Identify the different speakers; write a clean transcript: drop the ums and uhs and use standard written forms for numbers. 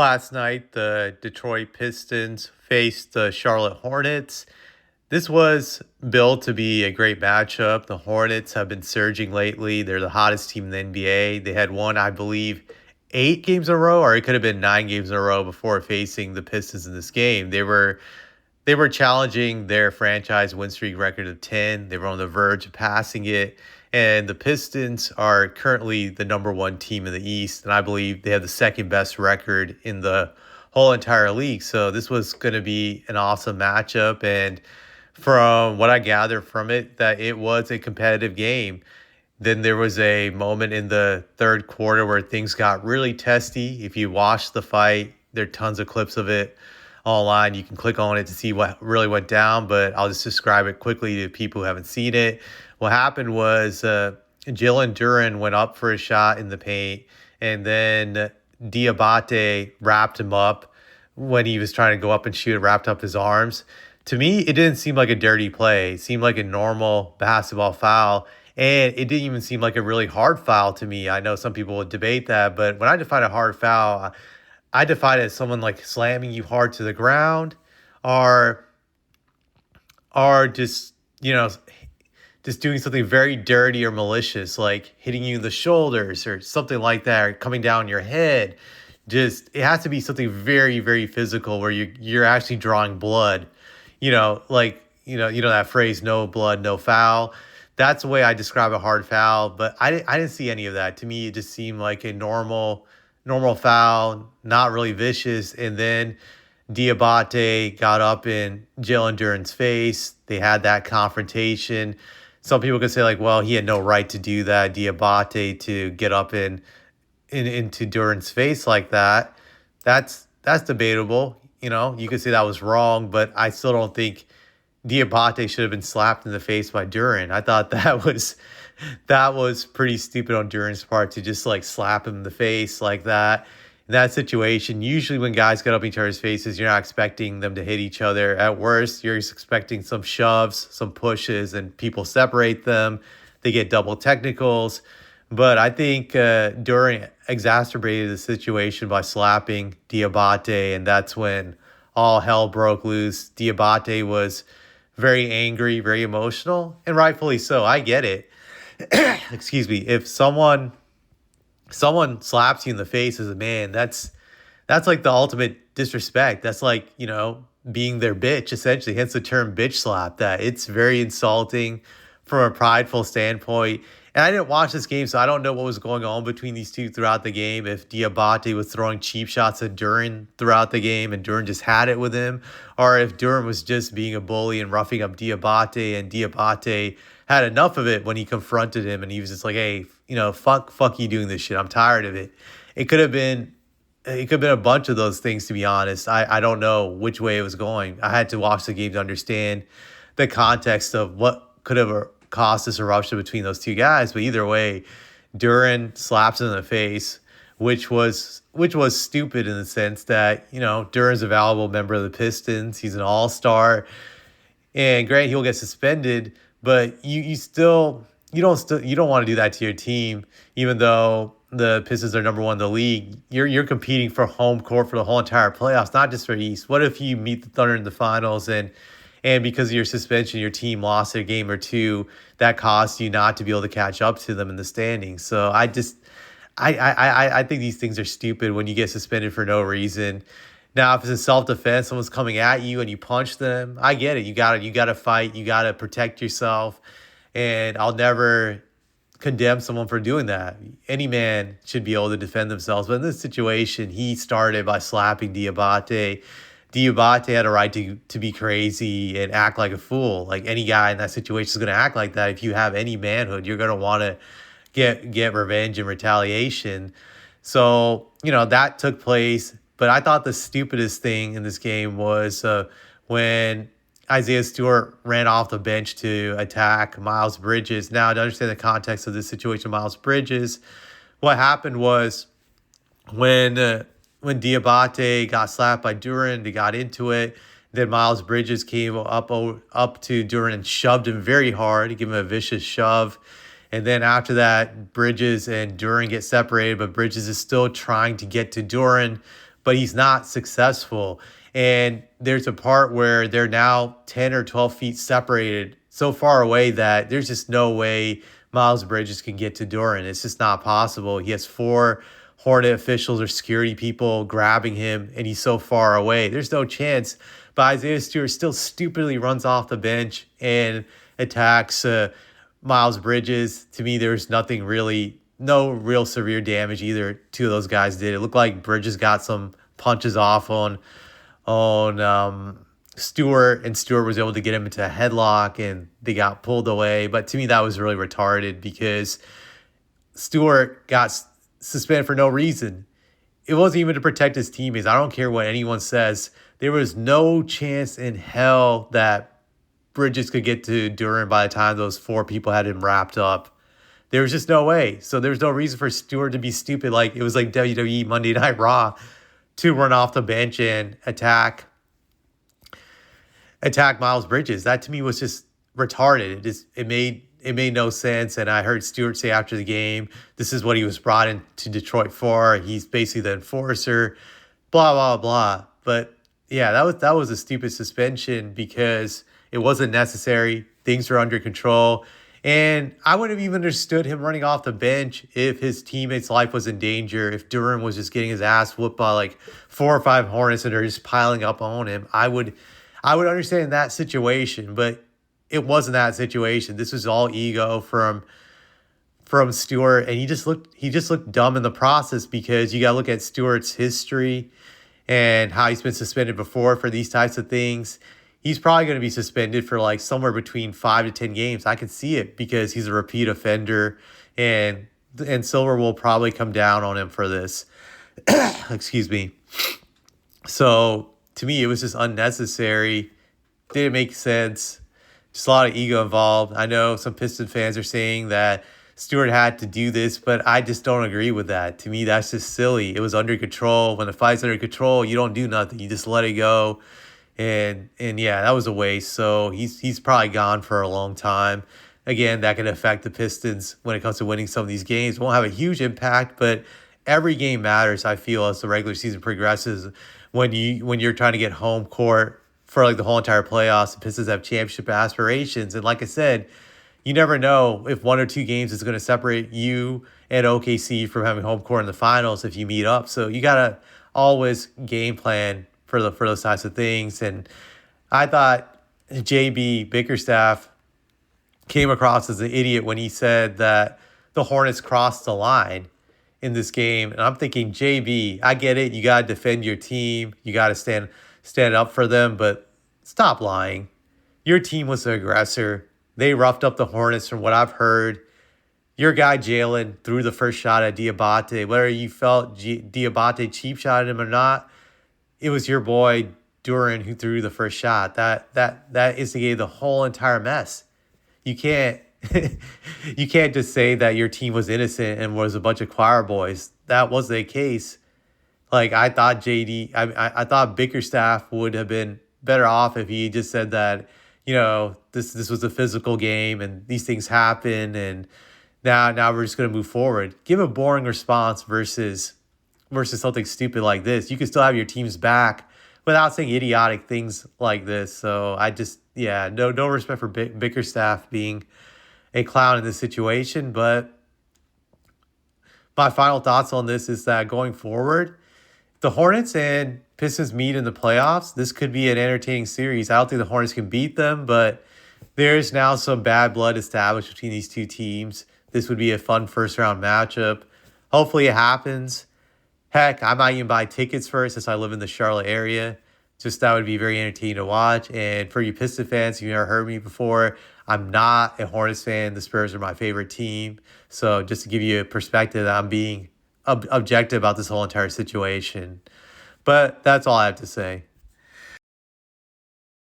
Speaker 1: Last night, the Detroit Pistons faced the Charlotte Hornets. This was billed to be a great matchup. The Hornets have been surging lately. They're the hottest team in the NBA. They had won, I believe, 8 games in a row, or it could have been 9 games in a row before facing the Pistons in this game. They were challenging their franchise win streak record of 10. They were on the verge of passing it. And the Pistons are currently the number one team in the East. And I believe they have the second best record in the whole entire league. So this was going to be an awesome matchup. And from what I gathered from it, that it was a competitive game. Then there was a moment in the third quarter where things got really testy. If you watch the fight, there are tons of clips of it online. You can click on it to see what really went down, but I'll just describe it quickly to people who haven't seen it. What happened was Jalen Duren went up for a shot in the paint, and then Diabate wrapped him up when he was trying to go up and shoot, wrapped up his arms. To me, it didn't seem like a dirty play. It seemed like a normal basketball foul. And it didn't even seem like a really hard foul to me. I know some people would debate that, but when I define a hard foul, I define it as someone like slamming you hard to the ground, or just, just doing something very dirty or malicious, like hitting you in the shoulders or something like that, or coming down your head. Just it has to be something very, very physical where you're actually drawing blood. That phrase, no blood, no foul. That's the way I describe a hard foul, but I didn't see any of that. To me, it just seemed like a normal foul, not really vicious. And then Diabate got up in Jalen Duren's face. They had that confrontation. Some people could say, like, well, he had no right to do that, Diabate, to get up into Duren's face like that. That's debatable. You could say that was wrong, but I still don't think Diabate should have been slapped in the face by Duren. I thought that was pretty stupid on Duren's part to just like slap him in the face like that. In that situation, usually when guys get up in each other's faces, you're not expecting them to hit each other. At worst, you're just expecting some shoves, some pushes, and people separate them. They get double technicals. But I think Duren exacerbated the situation by slapping Diabate, and that's when all hell broke loose. Diabate was very angry, very emotional, and rightfully so. I get it. Excuse me. If someone slaps you in the face as a man, that's like the ultimate disrespect. That's like, being their bitch, essentially. Hence the term bitch slap. That it's very insulting from a prideful standpoint. And I didn't watch this game, so I don't know what was going on between these two throughout the game. If Diabate was throwing cheap shots at Duren throughout the game and Duren just had it with him, or if Duren was just being a bully and roughing up Diabate, and Diabate had enough of it when he confronted him and he was just like, hey, fuck you doing this shit. I'm tired of it. It could have been a bunch of those things, to be honest. I don't know which way it was going. I had to watch the game to understand the context of what could have caused this eruption between those two guys. But either way, Duren slaps him in the face, which was stupid in the sense that, Duren's a valuable member of the Pistons. He's an all-star. And granted, he'll get suspended, but you don't want to do that to your team, even though the Pistons are number one in the league. You're competing for home court for the whole entire playoffs, not just for East. What if you meet the Thunder in the finals and because of your suspension, your team lost a game or two that caused you not to be able to catch up to them in the standings? So I think these things are stupid when you get suspended for no reason. Now, if it's in self-defense, someone's coming at you and you punch them, I get it. You gotta fight. You gotta protect yourself. And I'll never condemn someone for doing that. Any man should be able to defend themselves. But in this situation, he started by slapping Diabate. Diabate had a right to be crazy and act like a fool. Like any guy in that situation is going to act like that. If you have any manhood, you're going to want to get revenge and retaliation. So, that took place. But I thought the stupidest thing in this game was when Isaiah Stewart ran off the bench to attack Miles Bridges. Now, to understand the context of this situation, Miles Bridges, what happened was when Diabate got slapped by Duren, they got into it. Then Miles Bridges came up to Duren and shoved him very hard. He gave him a vicious shove. And then after that, Bridges and Duren get separated, but Bridges is still trying to get to Duren. but he's not successful. And there's a part where they're now 10 or 12 feet separated so far away that there's just no way Miles Bridges can get to Duran. It's just not possible. He has four Hornet officials or security people grabbing him, and he's so far away. There's no chance. But Isaiah Stewart still stupidly runs off the bench and attacks Miles Bridges. To me, there's nothing really, no real severe damage either two of those guys did. It looked like Bridges got some punches off on Stewart, and Stewart was able to get him into a headlock, and they got pulled away. But to me, that was really retarded because Stewart got suspended for no reason. It wasn't even to protect his teammates. I don't care what anyone says. There was no chance in hell that Bridges could get to Duran by the time those four people had him wrapped up. There was just no way. So there was no reason for Stewart to be stupid. Like it was like WWE Monday Night Raw to run off the bench and attack Miles Bridges. That to me was just retarded. It made no sense. And I heard Stewart say after the game, this is what he was brought into Detroit for. He's basically the enforcer, blah, blah, blah. But yeah, that was a stupid suspension because it wasn't necessary. Things were under control. And I wouldn't have even understood him running off the bench if his teammate's life was in danger. If Duran was just getting his ass whooped by like 4 or 5 Hornets and they're just piling up on him, I would understand that situation, but it wasn't that situation. This was all ego from Stewart, and he just looked dumb in the process because you got to look at Stewart's history and how he's been suspended before for these types of things. He's probably going to be suspended for like somewhere between 5 to 10 games. I can see it because he's a repeat offender, and Silver will probably come down on him for this. Excuse me. So to me, it was just unnecessary. Didn't make sense. Just a lot of ego involved. I know some Piston fans are saying that Stewart had to do this, but I just don't agree with that. To me, that's just silly. It was under control. When the fight's under control, you don't do nothing. You just let it go. And yeah, that was a waste. So he's probably gone for a long time. Again, that can affect the Pistons when it comes to winning some of these games. Won't have a huge impact, but every game matters, I feel, as the regular season progresses. When you're trying to get home court for like the whole entire playoffs, the Pistons have championship aspirations. And like I said, you never know if 1 or 2 games is going to separate you and OKC from having home court in the finals if you meet up. So you got to always game plan for those types of things. And I thought JB Bickerstaff came across as an idiot when he said that the Hornets crossed the line in this game. And I'm thinking, JB, I get it. You got to defend your team. You got to stand up for them, but stop lying. Your team was the aggressor. They roughed up the Hornets from what I've heard. Your guy Jalen threw the first shot at Diabate. Whether you felt Diabate cheap shotted him or not, it was your boy Duran who threw the first shot. That instigated the whole entire mess. You can't you can't just say that your team was innocent and was a bunch of choir boys. That wasn't the case. Like I thought I thought Bickerstaff would have been better off if he just said that, you know, this was a physical game and these things happen and now we're just going to move forward. Give a boring response versus something stupid like this. You can still have your team's back without saying idiotic things like this. So I just, no respect for Bickerstaff being a clown in this situation. But my final thoughts on this is that going forward, the Hornets and Pistons meet in the playoffs. This could be an entertaining series. I don't think the Hornets can beat them, but there's now some bad blood established between these two teams. This would be a fun first-round matchup. Hopefully it happens. Heck, I might even buy tickets for it since I live in the Charlotte area. Just that would be very entertaining to watch. And for you Piston fans, if you've never heard me before, I'm not a Hornets fan. The Spurs are my favorite team. So just to give you a perspective, I'm being objective about this whole entire situation. But that's all I have to say.